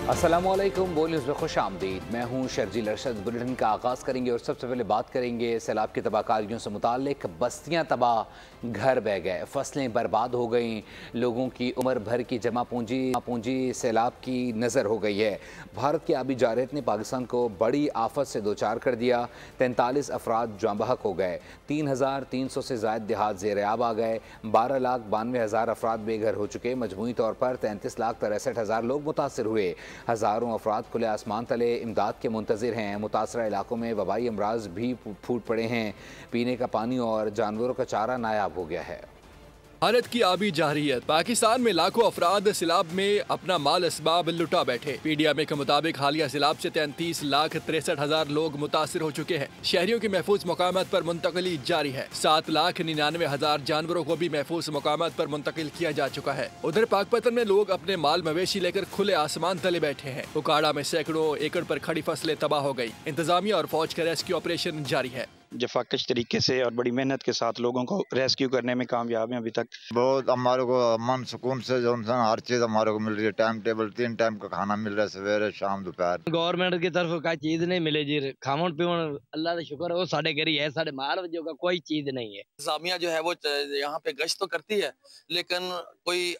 अस्सलामुअलैकुम, बोल न्यूज़ में खुश आमदीद। मैं हूँ शर्जील अरशद। बुलेटिन का आगाज़ करेंगे और सबसे पहले बात करेंगे सैलाब की तबाहकारियों से मुताल्लिक। बस्तियाँ तबाह, घर बह गए, फसलें बर्बाद हो गईं, लोगों की उम्र भर की जमा पूंजी सैलाब की नज़र हो गई है। भारत की आबी जारहत ने पाकिस्तान को बड़ी आफत से दो चार कर दिया। 43 अफराद जाँ बहक हो गए, 3,300 से ज़ायद देहात ज़ेर-ए-आब आ गए, 12,92,000 अफराद बेघर हो चुके। मजमूई तौर पर 33,63,000 लोग मुतासर हुए। हज़ारों अफराद खुले आसमान तले इमदाद के मुंतज़िर हैं। मुतासरा इलाकों में वबाई अमराज भी फूट पड़े हैं। पीने का पानी और जानवरों का चारा नायाब हो गया है। भारत की आबी जारहियत। पाकिस्तान में लाखों अफराद सैलाब में अपना माल असबाब लुटा बैठे। पीडीएमए के मुताबिक हालिया सैलाब से 33,63,000 लोग मुतासर हो चुके हैं। शहरियों की महफूज मकामात पर मुंतकली जारी है। 7,99,000 जानवरों को भी महफूज मकामात पर मुंतकिल किया जा चुका है। उधर पाकपतन में लोग अपने माल मवेशी लेकर खुले आसमान तले बैठे हैं। उकाड़ा में सैकड़ों एकड़ पर खड़ी फसलें तबाह हो गई। इंतजामिया और फौज का रेस्क्यू ऑपरेशन जारी है। जफाकश तरीके से और बड़ी मेहनत के साथ लोगों को रेस्क्यू करने में कामयाब हैं। अभी तक बहुत हमारे को अमन सुकून से जो हर चीज़ हमारे को मिल रही है। टाइम टेबल 3 टाइम का खाना मिल रहा है, सवेरे शाम दोपहर। गवर्नमेंट की तरफ का चीज नहीं मिले जी। खावन पीवन अल्लाह का शुक्र है, वो साढ़े घर ही है, साढ़े माल जो का कोई चीज नहीं है। इंतजामिया जो है वो यहाँ पे गश्त तो करती है, लेकिन कोई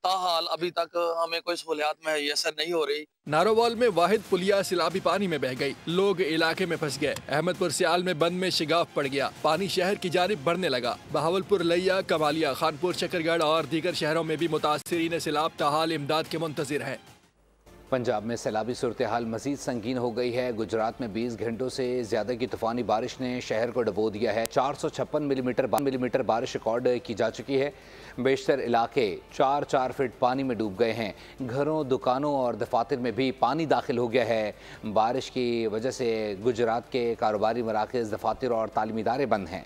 ताहाल अभी तक हमें कोई सहूलियात मैसर नहीं हो रही। नारोवाल में वाहिद पुलिया सैलाबी पानी में बह गई, लोग इलाके में फंस गए। अहमदपुर सियाल में बंद में शिगाफ पड़ गया, पानी शहर की जानिब बढ़ने लगा। बहावलपुर, लिया, कमालिया, खानपुर, शकरगढ़ और दीगर शहरों में भी मुतासिरीन सैलाब ताहाल इमदाद के मुंतजिर हैं। पंजाब में सैलाबी सूरत हाल मजीद संगीन हो गई है। गुजरात में 20 घंटों से ज़्यादा की तूफ़ानी बारिश ने शहर को डुबो दिया है। 456 मिलीमीटर बारिश रिकॉर्ड की जा चुकी है। बेशतर इलाके 4-4 फीट पानी में डूब गए हैं। घरों, दुकानों और दफातर में भी पानी दाखिल हो गया है। बारिश की वजह से गुजरात के कारोबारी मराकज़, दफातर और तालीमी इदारे बंद हैं।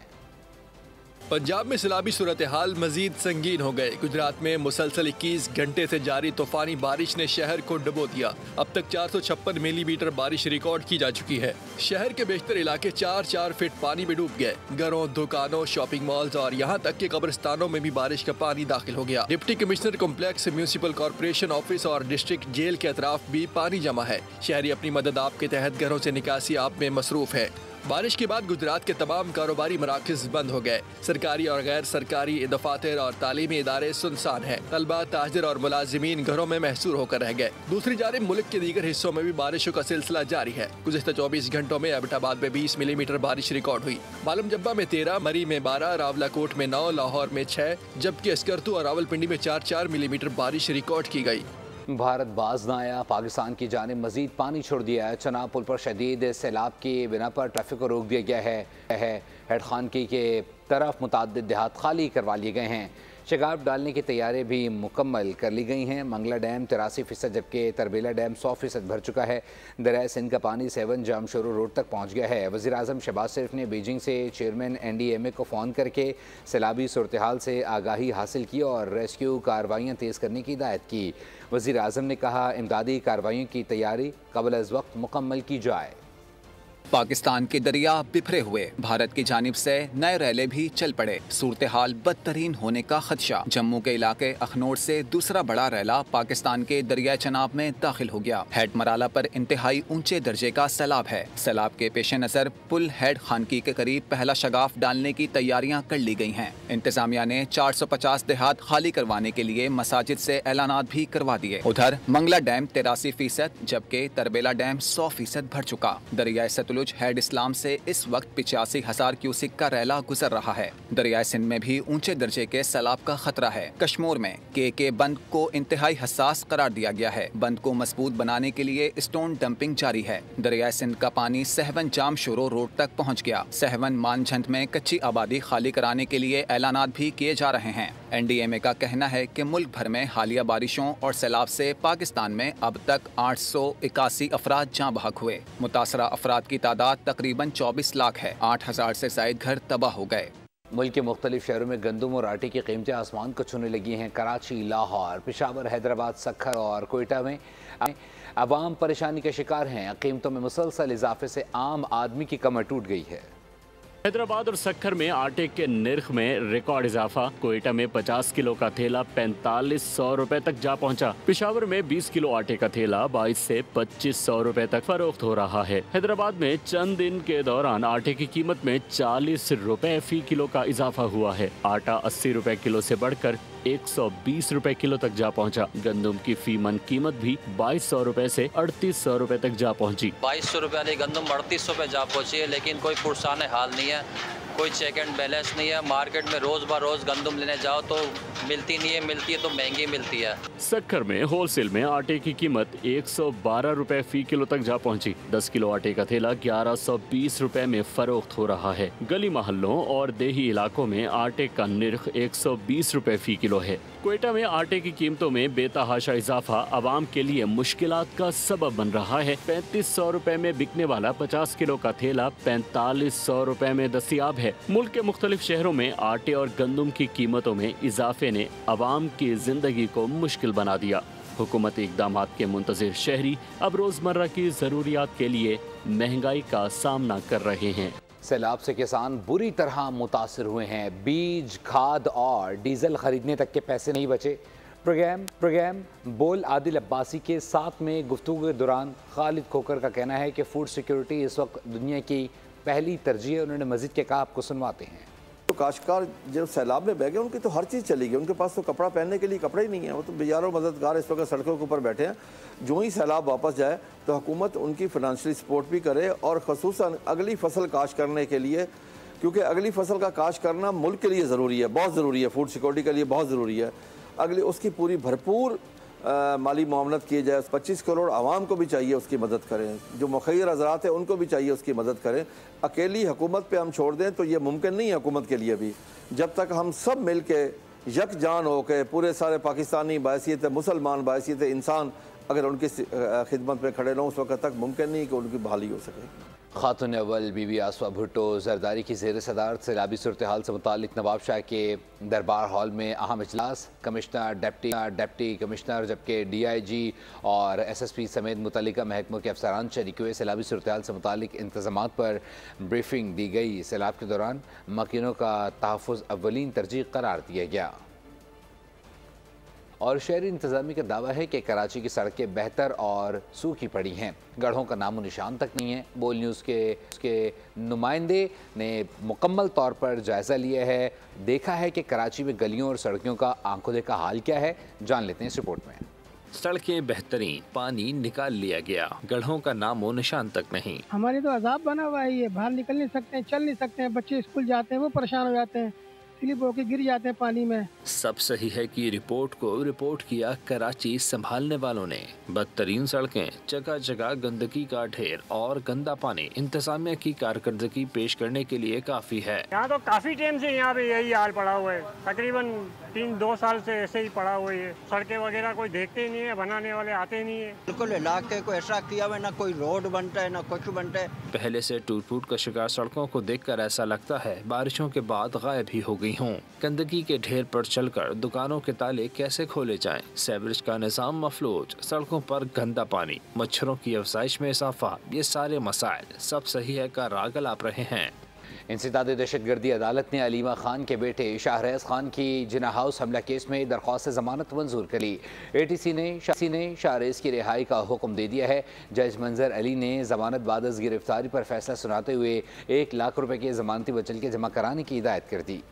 पंजाब में सैलाबी सूरत हाल मजीद संगीन हो गए। गुजरात में मुसलसल 21 घंटे से जारी तूफानी बारिश ने शहर को डुबो दिया। अब तक 456 मिलीमीटर बारिश रिकॉर्ड की जा चुकी है। शहर के बेशतर इलाके 4-4 फीट पानी में डूब गए। घरों, दुकानों, शॉपिंग मॉल्स और यहाँ तक कि कब्रिस्तानों में भी बारिश का पानी दाखिल हो गया। Deputy commissioner complex, municipal corporation office और डिस्ट्रिक्ट जेल के अतराफ भी पानी जमा है। शहरी अपनी मदद आप के तहत घरों से निकासी आप में मसरूफ है। बारिश के बाद गुजरात के तमाम कारोबारी मराकज़ बंद हो गए। सरकारी और गैर सरकारी दफातर और तालीमी इदारे सुनसान हैं। तलबा, ताजिर और मुलाजिमीन घरों में महसूर होकर रह गए। दूसरी जानिब मुल्क के दीगर हिस्सों में भी बारिशों का सिलसिला जारी है। गुज़िश्ता 24 घंटों में एबटाबाद में 20 मिलीमीटर बारिश रिकॉर्ड हुई। बालम जब्बा में 13, मरी में 12, रावलाकोट में 9, लाहौर में 6, जबकि अस्करतू और रावलपिंडी में 4-4 मिलीमीटर बारिश रिकॉर्ड की गई। भारत बाज न आया, पाकिस्तान की जानिब मजीद पानी छोड़ दिया है। चनाब पुल पर शदीद सैलाब की बिना पर ट्रैफिक को रोक दिया गया है। हेड खानकी के तरफ मुताद्दिद देहात खाली करवा लिए गए हैं। शिगाफ डालने की तैयारियां भी मुकम्मल कर ली गई हैं। मंगला डैम 83%, जबकि तरबेला डैम 100% भर चुका है। दरिया सिंध का पानी 7 जामशोरो रोड तक पहुँच गया है। वज़ीर आज़म शहबाज शरीफ ने बीजिंग से चेयरमैन NDMA को फ़ोन करके सैलाबी सूरत हाल से आगाही हासिल की और रेस्क्यू कार्रवाइयाँ तेज़ करने की हिदायत की। वज़ीर आज़म ने कहा, इमदादी कार्रवाइयों की तैयारी कबल अज़ वक्त मुकम्मल की जाए। पाकिस्तान के दरिया बिखरे हुए, भारत की जानिब से नए रैले भी चल पड़े। सूरत हाल बदतरीन होने का खदशा। जम्मू के इलाके अखनौर से दूसरा बड़ा रैला पाकिस्तान के दरिया चनाब में दाखिल हो गया। हेड मराला पर इंतहाई ऊंचे दर्जे का सैलाब है। सैलाब के पेश नज़र पुल हेड खानकी के करीब पहला शगाफ डालने की तैयारियां कर ली गई हैं। इंतजामिया ने 450 देहात खाली करवाने के लिए मसाजिद से ऐलानात भी करवा दिए। उधर मंगला डैम 83%, जबकि तरबेला डैम 100% भर चुका। दरिया सतलुज हेड इस्लाम से इस वक्त 85,000 क्यूसिक का रैला गुजर रहा है। दरिया सिंध में भी ऊंचे दर्जे के सैलाब का खतरा है। कश्मीर में के बंद को इंतहाई हसास करार दिया गया है। बंद को मजबूत बनाने के लिए स्टोन डंपिंग जारी है। दरिया सिंध का पानी सहवन जामशोरो रोड तक पहुँच गया। सहवन मानझंड में कच्ची आबादी खाली कराने के लिए ऐलानात भी किए जा रहे हैं। NDMA का कहना है कि मुल्क भर में हालिया बारिशों और सैलाब से पाकिस्तान में अब तक 881 अफराद जाँ बहक हुए। मुतासरा अफराद की तादाद तकरीबन 24 लाख है। 8,000 से ज़ायद घर तबाह हो गए। मुल्क के मुख्तलिफ शहरों में गंदम और आटे की कीमतें आसमान को छूने लगी हैं। कराची, लाहौर, पेशावर, हैदराबाद, सक्खर और कोयटा में अवाम परेशानी के शिकार हैं। कीमतों में मुसलसल इजाफे से आम आदमी की कमर टूट गई है। हैदराबाद और सक्खर में आटे के निर्ख में रिकॉर्ड इजाफा। कोयटा में 50 किलो का थैला 4500 रुपए तक जा पहुंचा। पेशावर में 20 किलो आटे का थैला 22 से 2500 रुपए तक फरोख्त हो रहा है। हैदराबाद में चंद दिन के दौरान आटे की कीमत में 40 रुपए फी किलो का इजाफा हुआ है। आटा 80 रुपए किलो से बढ़कर 120 रुपए किलो तक जा पहुंचा। गंदम की फी मन कीमत भी 2200 रुपए से 3800 रुपए तक जा पहुंची। 2200 रुपए वाली गंदम 3800 पे जा पहुंची है, लेकिन कोई पुरसाने हाल नहीं है, कोई चेक एंड बैलेंस नहीं है। मार्केट में रोज ब रोज गंदम लेने जाओ तो मिलती नहीं है, मिलती है तो महंगी मिलती है। सक्खर में होलसेल में आटे की कीमत 112 रुपए फी किलो तक जा पहुंची। 10 किलो आटे का थैला 1120 रुपए में फरोख्त हो रहा है। गली मोहल्लों और देही इलाकों में आटे का निर्ख 120 रुपए फी किलो है। कोयटा में आटे की कीमतों में बेतहाशा इजाफा आवाम के लिए मुश्किलात का सबब बन रहा है। 3500 रुपए में बिकने वाला 50 किलो का थैला 4500 रुपए में दस्तयाब है। मुल्क के मुख्तलिफ शहरों में आटे और गंदम की कीमतों में इजाफे ने आवाम की जिंदगी को मुश्किल बना दिया। हुकूमती इक़दामात के मुंतज़िर शहरी अब रोजमर्रा की जरूरियात के लिए महंगाई का सामना कर रहे हैं। सैलाब से किसान बुरी तरह मुतासिर हुए हैं। बीज, खाद और डीजल खरीदने तक के पैसे नहीं बचे। प्रोग्राम बोल आदिल अब्बासी के साथ में गुफ्तगू के दौरान खालिद खोकर का कहना है कि फूड सिक्योरिटी इस वक्त दुनिया की पहली तरजीह है। उन्होंने मजीद के कहा, आपको सुनवाते हैं। तो काश्तकार जो सैलाब में बह गए उनकी तो हर चीज़ चली गई, उनके पास तो कपड़ा पहनने के लिए कपड़े ही नहीं है। वो तो बेचारों मददगार इस वक्त सड़कों के ऊपर बैठे हैं। जो ही सैलाब वापस जाए तो हुकूमत उनकी फाइनेंशियली सपोर्ट भी करे, और ख़ुसूसन अगली फसल काश्त करने के लिए, क्योंकि अगली फसल का काश्त करना मुल्क के लिए ज़रूरी है, बहुत ज़रूरी है, फूड सिक्योरिटी के लिए बहुत ज़रूरी है। अगली उसकी पूरी भरपूर माली मामलत किए जाए। 25 करोड़ आवाम को भी चाहिए उसकी मदद करें, जो मुखैर हज़रात हैं उनको भी चाहिए उसकी मदद करें। अकेली हुकूमत पे हम छोड़ दें तो ये मुमकिन नहीं है हुकूमत के लिए भी। जब तक हम सब मिल के यकजान हो के पूरे सारे पाकिस्तानी बायसीत मुसलमान बायसीत इंसान अगर उनकी खिदमत में खड़े रहें, उस वक्त तक मुमकिन नहीं कि उनकी बहाली हो सके। खातून अव्वल बीबी आसवा भुट्टो जरदारी की ज़ेर सदारत सैलाबी सूरत हाल से मुतालिक नवाब शाह के दरबार हॉल में अहम इजलास। कमिश्नर, डिप्टी कमिश्नर जबकि DIG और SSP समेत मुतल्लिका महकमों के अफसरान शरीक हुए। सैलाबी सूरत हाल से मुतालिक इंतज़ामात पर ब्रीफिंग दी गई। सैलाब के दौरान मकीनों का तहफ़्फ़ुज़ अव्वलीन तरजीह करार दिया गया। और शहरी इंतजामी का दावा है कि कराची की सड़कें बेहतर और सूखी पड़ी हैं। गढ़ों का नामो निशान तक नहीं है। बोल न्यूज़ के नुमाइंदे ने मुकम्मल तौर पर जायज़ा लिया है, देखा है कि कराची में गलियों और सड़कों का आंखों देखा हाल क्या है। जान लेते हैं इस रिपोर्ट में। सड़कें बेहतरीन, पानी निकाल लिया गया, गढ़ों का नामो निशान तक नहीं। हमारी तो अजाब बना हुआ है, ये बाहर निकल नहीं सकते हैं, चल नहीं सकते हैं, बच्चे स्कूल जाते हैं वो परेशान हो जाते हैं, स्लिप होके गिर जाते हैं पानी में। सब सही है कि रिपोर्ट को रिपोर्ट किया कराची संभालने वालों ने। बदतरीन सड़कें, जगह जगह गंदगी का ढेर और गंदा पानी इंतजामिया की कारकर्दगी पेश करने के लिए काफी है। यहाँ तो काफी टाइम से यहाँ पे यही हाल पड़ा हुआ है, तकरीबन 3-2 साल से ऐसे ही पड़ा हुआ है। सड़कें वगैरह कोई देखते ही नहीं है, बनाने वाले आते ही नहीं है। बिल्कुल इलाके को ऐसा किया हुआ, ना कोई रोड बनता है ना कुछ बनता है। पहले से टूट फूट का शिकार सड़कों को देखकर ऐसा लगता है बारिशों के बाद गायब ही हो गई हों। गंदगी के ढेर पर चलकर दुकानों के ताले कैसे खोले जाएं? सीवरेज का निजाम मफलूज, सड़कों पर गंदा पानी, मच्छरों की अफजाइश में इजाफा, ये सारे मसाइल सब सही है का राग अलाप रहे हैं। इंसदाद दहशतगर्दी अदालत ने अलीमा खान के बेटे शाहरेज खान की जिना हाउस हमला केस में दरख्वास्त जमानत मंजूर करी। ATC ने शाहरेज की रिहाई का हुक्म दे दिया है। जज मंजर अली ने जमानत बाद अज़ गिरफ्तारी पर फैसला सुनाते हुए 1 लाख रुपए के जमानती वचल के जमा कराने की हिदायत कर दी।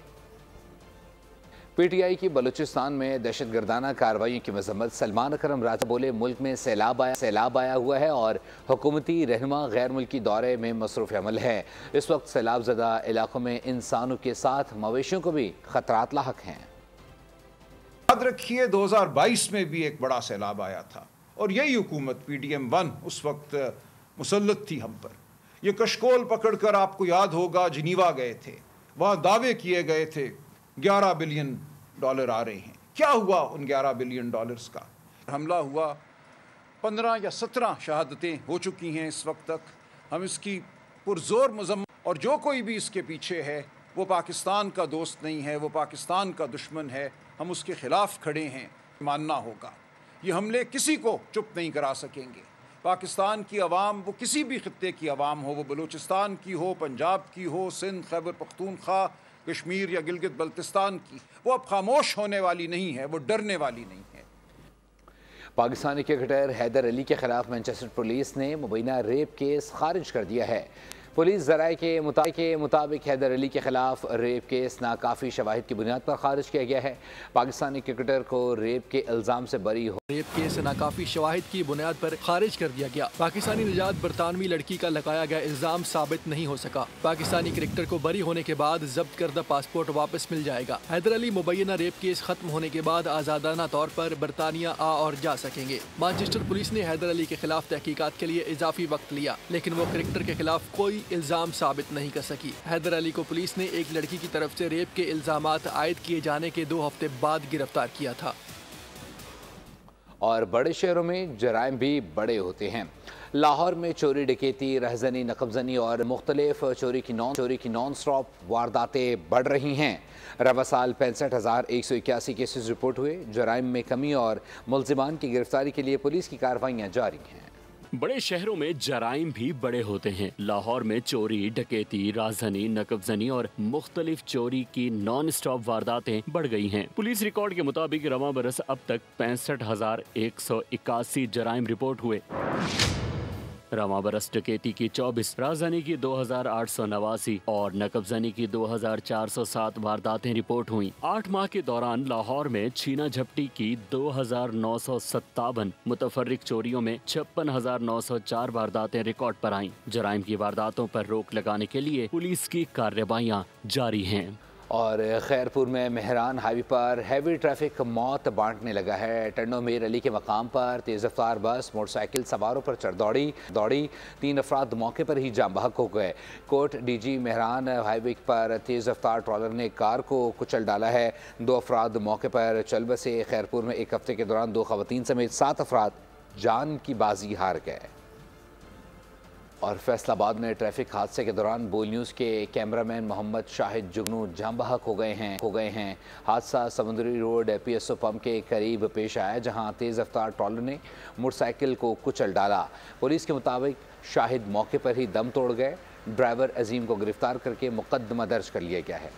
PTI की बलूचिस्तान में दहशतगर्दाना कार्रवाइयों की मजम्मत। सलमान अकरम राजा बोले, मुल्क में सैलाब आया हुआ है और हुकूमती रहनुमा गैर मुल्की दौरे में मसरूफ़ अमल है। इस वक्त सैलाब ज़दा इलाकों में इंसानों के साथ मवेशियों को भी खतरात लाहक हैं। याद रखिए 2022 में भी एक बड़ा सैलाब आया था और यही हुकूमत PDM-1 उस वक्त मुसल्लत थी हम पर। ये कशकोल पकड़कर, आपको याद होगा, जिनीवा गए थे, वहाँ दावे किए गए थे 11 बिलियन डॉलर आ रहे हैं। क्या हुआ उन 11 बिलियन डॉलर्स का? हमला हुआ, 15 या 17 शहादतें हो चुकी हैं इस वक्त तक। हम इसकी पुरजोर मजम्मत, और जो कोई भी इसके पीछे है वो पाकिस्तान का दोस्त नहीं है, वो पाकिस्तान का दुश्मन है। हम उसके खिलाफ खड़े हैं। मानना होगा, ये हमले किसी को चुप नहीं करा सकेंगे। पाकिस्तान की आवाम, वो किसी भी खित्ते की आवाम हो, वो बलूचिस्तान की हो, पंजाब की हो, सिंध, खैबर पख्तूनख्वा, कश्मीर या गिलगित बल्तिस्तान की, वो अब खामोश होने वाली नहीं है, वो डरने वाली नहीं है। पाकिस्तानी क्रिकेटर हैदर अली के खिलाफ मैनचेस्टर पुलिस ने मुबैना रेप केस खारिज कर दिया है। पुलिस ज़राए के मुताबिक हैदर अली के खिलाफ रेप केस नाकाफ़ी शवाहिद की बुनियाद पर खारिज किया गया है। पाकिस्तानी क्रिकेटर को रेप के इल्ज़ाम से बरी हो रेप केस नाकाफी शवाहिद की बुनियाद पर खारिज कर दिया गया। पाकिस्तानी निजात बरतानवी लड़की का लगाया गया इल्जाम साबित नहीं हो सका। पाकिस्तानी क्रिकेटर को बरी होने के बाद जब्त करदा पासपोर्ट वापस मिल जाएगा। हैदर अली मुबैना रेप केस खत्म होने के बाद आज़ादाना तौर पर बरतानिया आ और जा सकेंगे। मैनचेस्टर पुलिस ने हैदर अली के खिलाफ तहकीकात के लिए इजाफी वक्त लिया, लेकिन वो क्रिकेटर के खिलाफ कोई इल्जाम साबित नहीं कर सकी। हैदर अली को पुलिस ने एक लड़की की तरफ से रेप के इल्जामात आयद किए जाने के 2 हफ्ते बाद गिरफ्तार किया था। और बड़े शहरों में जराइम भी बड़े होते हैं। लाहौर में चोरी, डकैती, रहजनी, नकबजनी और मुख्तलिफ चोरी की नॉन स्टॉप वारदातें बढ़ रही हैं। रवा साल 65,181 केसेस रिपोर्ट हुए। जराइम में कमी और मुल्जिमान की गिरफ्तारी के लिए पुलिस की कार्रवाइयाँ जारी हैं। बड़े शहरों में जराइम भी बड़े होते हैं। लाहौर में चोरी, डकैती, राजधानी, नकबजनी और मुख्तलिफ चोरी की नॉन स्टॉप वारदातें बढ़ गई हैं। पुलिस रिकॉर्ड के मुताबिक रवां बरस अब तक 65,181 जराइम रिपोर्ट हुए। रवां बरस डकैती की 24, राजधानी की 2,889 और नकबजनी की 2,407 वारदातें रिपोर्ट हुई। 8 माह के दौरान लाहौर में छीना झपटी की 2,957, मुतफर्रिक चोरियों में 56,904 वारदातें रिकॉर्ड पर आईं। जराइम की वारदातों पर रोक लगाने के लिए पुलिस की कार्रवाइयाँ जारी हैं। और खैरपुर में मेहरान हाईवे पर हैवी ट्रैफिक मौत बांटने लगा है। टंडो मीर अली के मकाम पर तेज़ रफ्तार बस मोटरसाइकिल सवारों पर चढ़ दौड़ी 3 अफराद मौके पर ही जाम बहक हो गए। कोट डीजी मेहरान हाईवे पर तेज़ रफ्तार ट्रॉलर ने कार को कुचल डाला है। 2 अफराद मौके पर चल बसे। खैरपुर में एक हफ्ते के दौरान 2 खवातीन समेत 7 अफराद जान की बाजी हार गए। और फैसलाबाद में ट्रैफिक हादसे के दौरान बोल न्यूज़ के कैमरामैन मोहम्मद शाहिद जुगनू जाम बहक हो गए हैं। हादसा समुद्री रोड PSO पंप के करीब पेश आया, जहां तेज़ रफ्तार ट्रॉलर ने मोटरसाइकिल को कुचल डाला। पुलिस के मुताबिक शाहिद मौके पर ही दम तोड़ गए। ड्राइवर अजीम को गिरफ्तार करके मुकदमा दर्ज कर लिया गया है।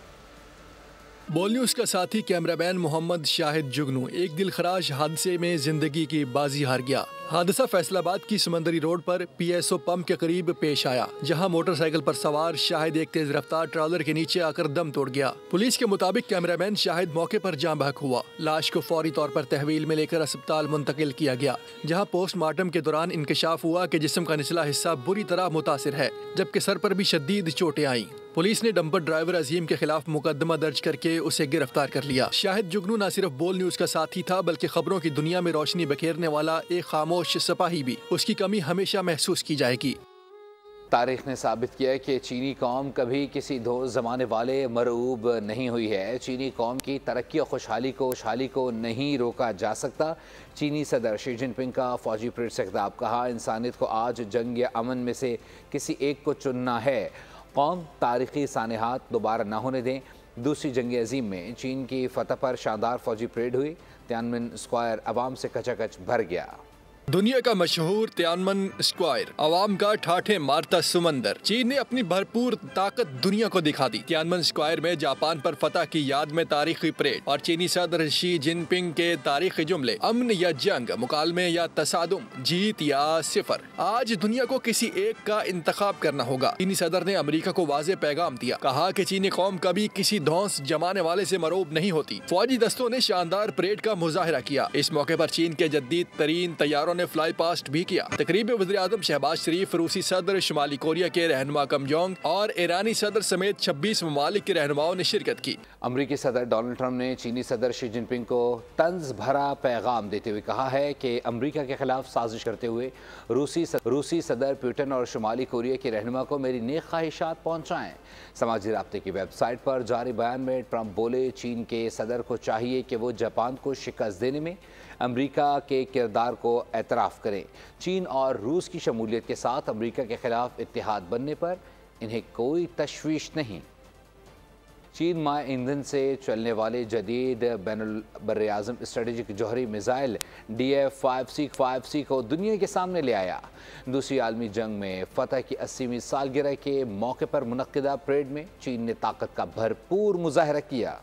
बोल न्यूज़ का साथी कैमरामैन मोहम्मद शाहिद जुगनू एक दिलखराश हादसे में जिंदगी की बाजी हार गया। हादसा फैसलाबाद की समंदरी रोड पर PSO पंप के करीब पेश आया, जहां मोटरसाइकिल पर सवार शाहिद एक तेज रफ्तार ट्रॉलर के नीचे आकर दम तोड़ गया। पुलिस के मुताबिक कैमरामैन शाहिद मौके पर जाम बहक हुआ। लाश को फौरी तौर पर तहवील में लेकर अस्पताल मुंतकिल किया गया, जहां पोस्टमार्टम के दौरान इंकशाफ हुआ कि जिस्म का निचला हिस्सा बुरी तरह मुतासिर है, जबकि सर पर भी शदीद चोटें आईं। पुलिस ने डंपर ड्राइवर अजीम के खिलाफ मुकदमा दर्ज करके उसे गिरफ्तार कर लिया। शाहिद जुगनू न सिर्फ बोल न्यूज़ का साथी था, बल्कि खबरों की दुनिया में रोशनी बखेरने वाला एक खामोश सिपाही भी। उसकी कमी हमेशा महसूस की जाएगी। तारीख ने साबित किया कि चीनी कौम कभी किसी दो ज़माने वाले मरऊब नहीं हुई है। चीनी कौम की तरक्की और खुशहाली को नहीं रोका जा सकता। चीनी सदर शी जिनपिंग का फौजी परेड से खिताब। कहा, इंसानियत को आज जंग या अमन में से किसी एक को चुनना है। कौम तारीखी सानेहात दोबारा न होने दें। दूसरी जंग अजीम में चीन की फतह पर शानदार फौजी परेड हुई। तियानमेन स्क्वायर अवाम से कचाकच भर गया। दुनिया का मशहूर तियानमेन स्क्वायर, अवाम का ठाठे मारता समंदर। चीन ने अपनी भरपूर ताकत दुनिया को दिखा दी। तियानमेन स्क्वायर में जापान पर फतह की याद में तारीखी परेड और चीनी सदर शी जिनपिंग के तारीखी जुमले, अमन या जंग, मुकालमे या तसादुम, जीत या सिफर। आज दुनिया को किसी एक का इंतखाब करना होगा। चीनी सदर ने अमेरिका को वाज़ेह पैगाम दिया। कहा कि चीनी कौम कभी किसी धौंस जमाने वाले से मरोब नहीं होती। फौजी दस्तों ने शानदार परेड का मुजाहिरा किया। इस मौके पर चीन के जदीद तरीन तैयारों ने फ्लाई पास्ट भी किया। तकरीब में वज़ीर आज़म शहबाज शरीफ, रूसी सदर, शुमाली कोरिया के रहनुमा किम जोंग और ईरानी सदर समेत 26 ममालिक के रहनुमाओं ने शिरकत की। अमरीकी सदर डोनाल्ड ट्रंप ने चीनी सदर शी जिनपिंग को तंज भरा पैगाम देते हुए कहा है कि अमरीका के खिलाफ साजिश करते हुए रूसी सदर पुतिन और शुमाली कोरिया के रहनुमा को मेरी नेक ख्वाहिशात पहुँचाएं। समाजी राब्ते की वेबसाइट पर जारी बयान में ट्रंप बोले, चीन के सदर को चाहिए कि वो जापान को शिकस्त देने में अमेरिका के किरदार को एतराफ़ करें। चीन और रूस की शमूलियत के साथ अमेरिका के खिलाफ इत्तेहाद बनने पर इन्हें कोई तशवीश नहीं। चीन माह ईंधन से चलने वाले जदीद बैनुल-बर्र-ए-आज़म स्ट्रेटेजिक जौहरी मिसाइल DF-5C को दुनिया के सामने ले आया। दूसरी आलमी जंग में फतह की 80वीं सालगिरह के मौके पर मुनक्किदा परेड में चीन ने ताकत का भरपूर मुजाहरा किया।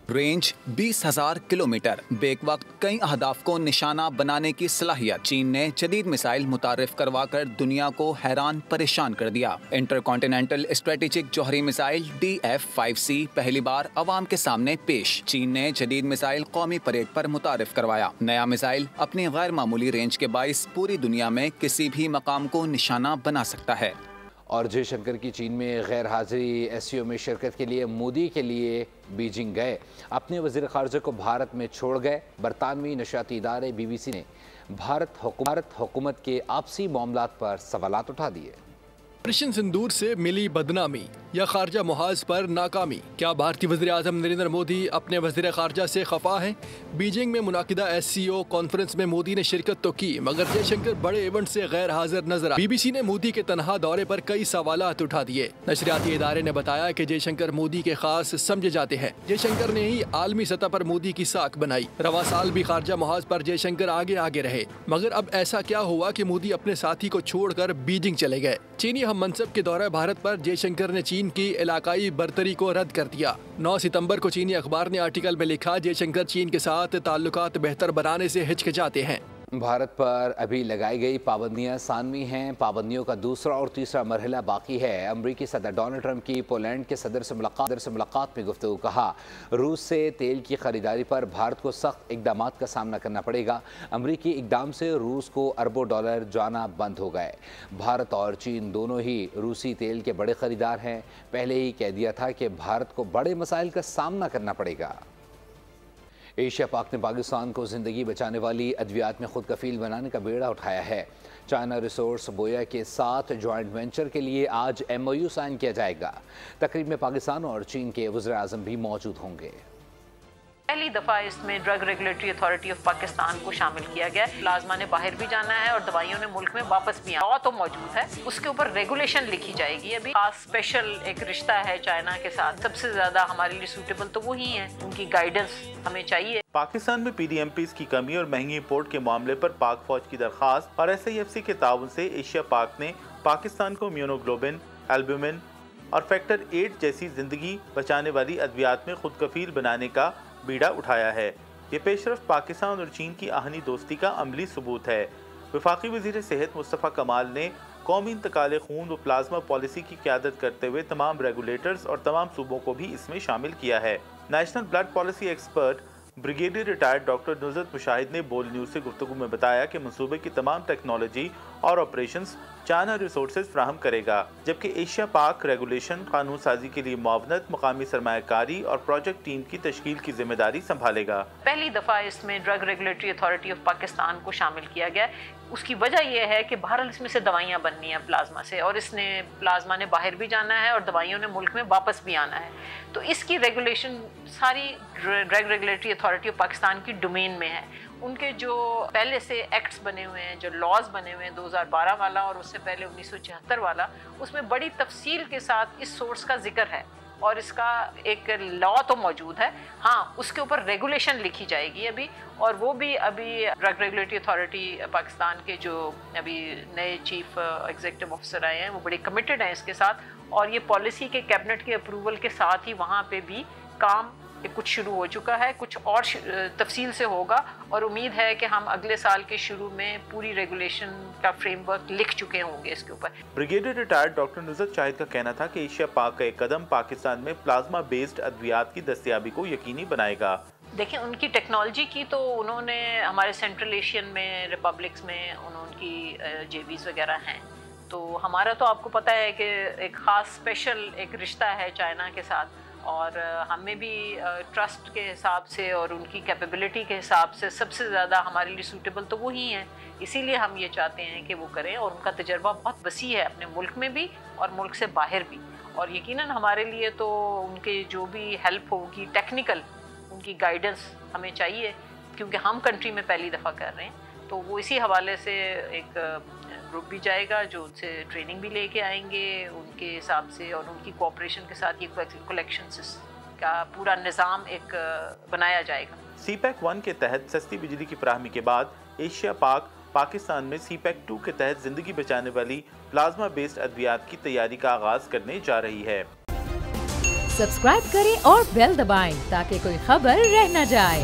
रेंज 20,000 किलोमीटर, बेक वक्त कई अहदाफ को निशाना बनाने की सलाहियत। चीन ने जदीद मिसाइल मुतारिफ करवाकर दुनिया को हैरान परेशान कर दिया। इंटरकॉन्टिनेंटल स्ट्रेटेजिक जौहरी मिसाइल DF-5C पहली बार अवाम के सामने पेश। चीन ने जदीद मिसाइल कौमी परेड पर मुतारिफ करवाया। नया मिसाइल अपनी गैर मामूली रेंज के बाइस पूरी दुनिया में किसी भी मकाम को निशाना बना सकता है। और जयशंकर की चीन में गैर हाजिरी, SCO में शिरकत के लिए मोदी के लिए बीजिंग गए, अपने वज़ीर ख़ारजा को भारत में छोड़ गए। बरतानवी नशरियाती इदारे BBC ने भारत हुकूमत के आपसी मामलात पर सवालात उठा दिए। ऑपरेशन सिंदूर से मिली बदनामी या खारजा मुहाज पर नाकामी। क्या भारतीय वज़ीर आज़म नरेंद्र मोदी अपने वज़ीर खारजा से खफा हैं? बीजिंग में मुनाकिदा SCO कॉन्फ्रेंस में मोदी ने शिरकत तो की, मगर जयशंकर बड़े इवेंट से गैर हाजिर नजर आए। BBC ने मोदी के तनहा दौरे पर कई सवालात उठा दिए। नशरियाती इदारे ने बताया कि जयशंकर मोदी के खास समझे जाते हैं। जयशंकर ने ही आलमी सतह पर मोदी की साख बनाई। रवा साल भी खारजा मुहाज पर जयशंकर आगे रहे, मगर अब ऐसा क्या हुआ कि मोदी अपने साथी को छोड़कर बीजिंग चले गए। चीनी हम मनसब के दौरे भारत पर जयशंकर ने चीन की इलाकाई बर्तरी को रद्द कर दिया। 9 सितंबर को चीनी अखबार ने आर्टिकल में लिखा, जयशंकर चीन के साथ ताल्लुकात बेहतर बनाने से हिचकिचाते हैं। भारत पर अभी लगाई गई पाबंदियां सानवी हैं। पाबंदियों का दूसरा और तीसरा मरहला बाकी है। अमरीकी सदर डोनाल्ड ट्रंप की पोलैंड के सदर से मुलाकात में गुफ्तगू। कहा, रूस से तेल की खरीदारी पर भारत को सख्त इकदाम का सामना करना पड़ेगा। अमरीकी इकदाम से रूस को अरबों डॉलर जाना बंद हो गए। भारत और चीन दोनों ही रूसी तेल के बड़े खरीदार हैं। पहले ही कह दिया था कि भारत को बड़े मसाइल का सामना करना पड़ेगा। एशिया पाक ने पाकिस्तान को ज़िंदगी बचाने वाली अद्वियात में खुद कफील बनाने का बेड़ा उठाया है। चाइना रिसोर्स बोया के साथ जॉइंट वेंचर के लिए आज MOU साइन किया जाएगा। तकरीब में पाकिस्तान और चीन के वज़ीर आज़म भी मौजूद होंगे। पहली दफा इसमें drug regulatory authority of Pakistan को शामिल किया गया। प्लाज्मा ने बाहर भी जाना है और दवाइयों ने मुल्क में वापस भी आना तो मौजूद है। उसके ऊपर रेगुलेशन लिखी जाएगी। अभी खास स्पेशल एक रिश्ता है चाइना के साथ, सबसे ज्यादा हमारे लिए सूटेबल तो वही है, उनकी गाइडेंस हमें चाहिए। पाकिस्तान में PDMPs की कमी और महंगी इंपोर्ट के मामले पर पाक फौज की दरखास्त और SIFC के ताउन से एशिया पाक ने पाकिस्तान को इम्यूनोग्लोबिन, एल्ब्यूमिन और फैक्टर 8 जैसी जिंदगी बचाने वाली अद्वियात में खुद कफील बनाने का बीड़ा उठाया है। ये पेशरफ्त पाकिस्तान और चीन की आहनी दोस्ती का अमली सबूत है। वफाकी वज़ीर सेहत मुस्तफ़ा कमाल ने कौमी इंतकाल खून व प्लाज्मा पॉलिसी की क़यादत करते हुए तमाम रेगुलेटर्स और तमाम सूबों को भी इसमें शामिल किया है। National blood policy expert brigadier retired doctor Nuzrat Mushahid ने बोल न्यूज़ से गुफ्तगू में बताया कि मंसूबे की तमाम टेक्नोलॉजी और ऑपरेशंस चाइना रिसोर्सेज फ्राहम करेगा, जबकि एशिया पाक रेगुलेशन, कानून साजी के लिए मुआवनत, मकामी सरमायाकारी और प्रोजेक्ट टीम की तश्कील की जिम्मेदारी संभालेगा। पहली दफा इसमें drug regulatory authority of Pakistan को शामिल किया गया। उसकी वजह यह है कि बहरहाल इसमें से दवाइयाँ बननी है प्लाज्मा से, और इसने प्लाज्मा ने बाहर भी जाना है और दवाइयों ने मुल्क में वापस भी आना है। तो इसकी रेगुलेशन सारी drug regulatory authority of Pakistan की डोमेन में है। उनके जो पहले से एक्ट्स बने हुए हैं, जो लॉज बने हुए हैं 2012 वाला और उससे पहले 1976 वाला, उसमें बड़ी तफसील के साथ इस सोर्स का जिक्र है और इसका एक लॉ तो मौजूद है। हाँ, उसके ऊपर रेगुलेशन लिखी जाएगी अभी, और वो भी अभी ड्रग रेगुलेटरी अथॉरिटी पाकिस्तान के जो अभी नए चीफ एग्जीक्यूटिव ऑफिसर आए हैं वो बड़े कमिटेड हैं इसके साथ, और ये पॉलिसी के कैबिनेट के अप्रूवल के साथ ही वहाँ पे भी काम कुछ शुरू हो चुका है, कुछ और तफसील से होगा, और उम्मीद है कि हम अगले साल के शुरू में पूरी रेगुलेशन का फ्रेमवर्क लिख चुके होंगे इसके ऊपर। ब्रिगेडियर रिटायर्ड डॉक्टर नुज़रत शाहिद का कहना था कि एशिया पाक का एक कदम पाकिस्तान में प्लाज्मा बेस्ड अद्वियात की दस्तयाबी को यकीनी बनाएगा। देखिए, उनकी टेक्नोलॉजी की तो उन्होंने हमारे सेंट्रल एशियन में रिपब्लिक्स में उनकी JVs वगैरह हैं, तो हमारा तो आपको पता है कि एक ख़ास स्पेशल एक रिश्ता है चाइना के साथ, और हमें भी ट्रस्ट के हिसाब से और उनकी कैपेबिलिटी के हिसाब से सबसे ज़्यादा हमारे लिए सूटेबल तो वही हैं। इसीलिए हम ये चाहते हैं कि वो करें, और उनका तजर्बा बहुत वसी है अपने मुल्क में भी और मुल्क से बाहर भी, और यकीनन हमारे लिए तो उनके जो भी हेल्प होगी टेक्निकल, उनकी गाइडेंस हमें चाहिए, क्योंकि हम कंट्री में पहली दफ़ा कर रहे हैं। तो वो इसी हवाले से एक ग्रुप भी जाएगा जो उनसे ट्रेनिंग भी लेके आएंगे उनके हिसाब से, और उनकी कोऑपरेशन के साथ ये कलेक्शन का पूरा निज़ाम एक बनाया जाएगा। CPEC 1 के तहत सस्ती बिजली की फराहमी के बाद एशिया पाक पाकिस्तान में CPEC 2 के तहत जिंदगी बचाने वाली प्लाज्मा बेस्ड अद्वियात की तैयारी का आगाज करने जा रही है। सब्सक्राइब करें और बेल दबाएं ताकि कोई खबर रह न जाए।